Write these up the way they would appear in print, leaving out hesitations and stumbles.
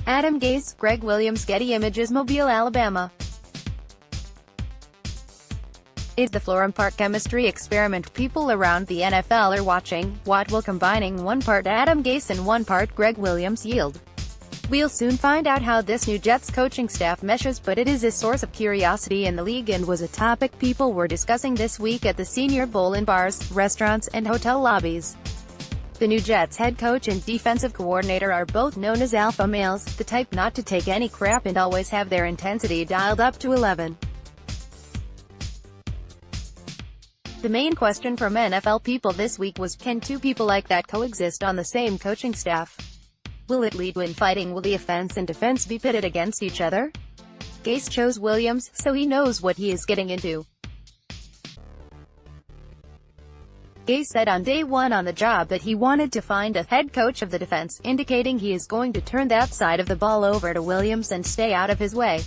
Adam Gase, Gregg Williams. Getty Images. Mobile, Alabama. Is the Florham Park chemistry experiment people around the NFL are watching? What will combining one part Adam Gase and one part Gregg Williams yield? We'll soon find out how this new Jets coaching staff meshes, but it is a source of curiosity in the league and was a topic people were discussing this week at the Senior Bowl in bars, restaurants, and hotel lobbies. The new Jets head coach and defensive coordinator are both known as alpha males, the type not to take any crap and always have their intensity dialed up to 11. The main question from NFL people this week was, can two people like that coexist on the same coaching staff? Will it lead to infighting? Will the offense and defense be pitted against each other? Gase chose Williams, so he knows what he is getting into. Gase said on day one on the job that he wanted to find a head coach of the defense, indicating he is going to turn that side of the ball over to Williams and stay out of his way.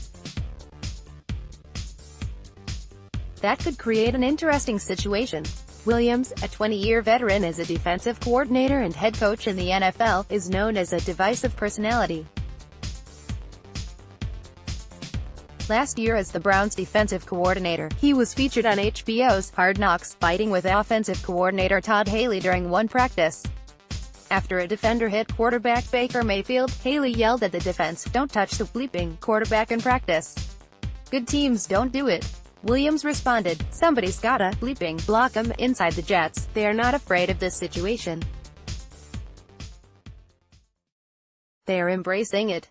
That could create an interesting situation. Williams, a 20-year veteran as a defensive coordinator and head coach in the NFL, is known as a divisive personality. Last year as the Browns' defensive coordinator, he was featured on HBO's Hard Knocks, fighting with offensive coordinator Todd Haley during one practice. After a defender hit quarterback Baker Mayfield, Haley yelled at the defense, "Don't touch the bleeping quarterback in practice. Good teams don't do it." Williams responded, "Somebody's gotta bleeping block 'em." Inside the Jets, they are not afraid of this situation. They are embracing it.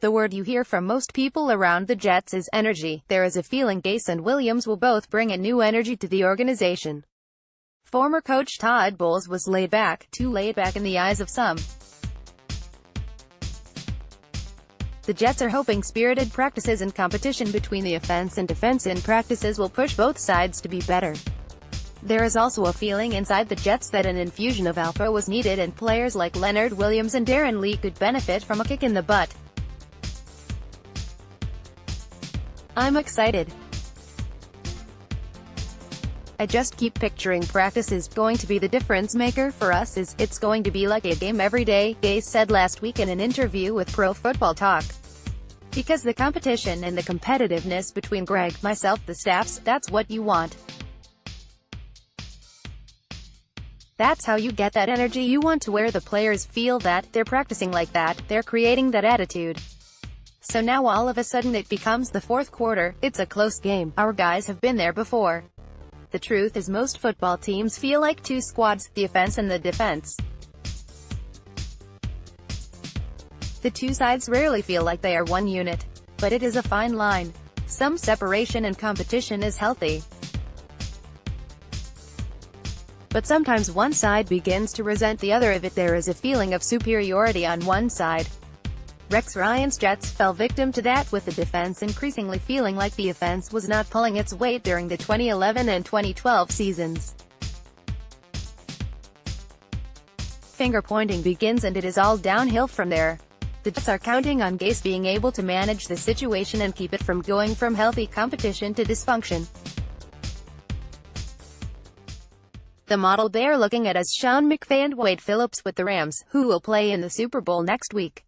The word you hear from most people around the Jets is energy. There is a feeling Gase and Williams will both bring a new energy to the organization. Former coach Todd Bowles was laid back, too laid back in the eyes of some. The Jets are hoping spirited practices and competition between the offense and defense in practices will push both sides to be better. There is also a feeling inside the Jets that an infusion of alpha was needed and players like Leonard Williams and Darren Lee could benefit from a kick in the butt. I'm excited. I just keep picturing practice is going to be the difference maker for us. It's going to be like a game every day, Gase said last week in an interview with Pro Football Talk. Because the competition and the competitiveness between Greg, myself, the staffs, that's what you want. That's how you get that energy you want, to where the players feel that they're practicing like that, they're creating that attitude. So now all of a sudden it becomes the fourth quarter, it's a close game, our guys have been there before. The truth is most football teams feel like two squads, the offense and the defense. The two sides rarely feel like they are one unit. But it is a fine line. Some separation and competition is healthy. But sometimes one side begins to resent the other if there is a feeling of superiority on one side. Rex Ryan's Jets fell victim to that, with the defense increasingly feeling like the offense was not pulling its weight during the 2011 and 2012 seasons. Finger-pointing begins and it is all downhill from there. The Jets are counting on Gase being able to manage the situation and keep it from going from healthy competition to dysfunction. The model they are looking at is Sean McVay and Wade Phillips with the Rams, who will play in the Super Bowl next week.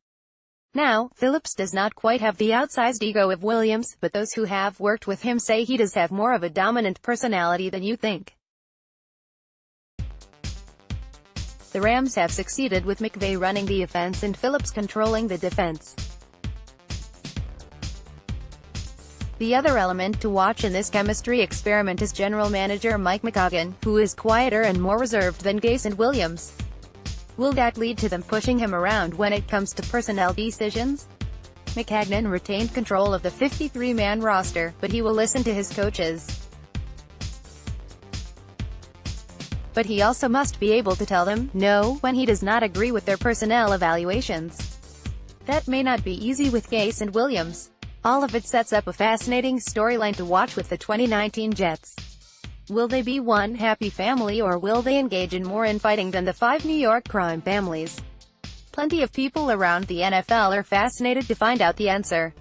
Now, Phillips does not quite have the outsized ego of Williams, but those who have worked with him say he does have more of a dominant personality than you think. The Rams have succeeded with McVay running the offense and Phillips controlling the defense. The other element to watch in this chemistry experiment is general manager Mike Maccagnan, who is quieter and more reserved than Gase and Williams. Will that lead to them pushing him around when it comes to personnel decisions? Maccagnan retained control of the 53-man roster, but he will listen to his coaches. But he also must be able to tell them no when he does not agree with their personnel evaluations. That may not be easy with Gase and Williams. All of it sets up a fascinating storyline to watch with the 2019 Jets. Will they be one happy family, or will they engage in more infighting than the 5 New York crime families? Plenty of people around the NFL are fascinated to find out the answer.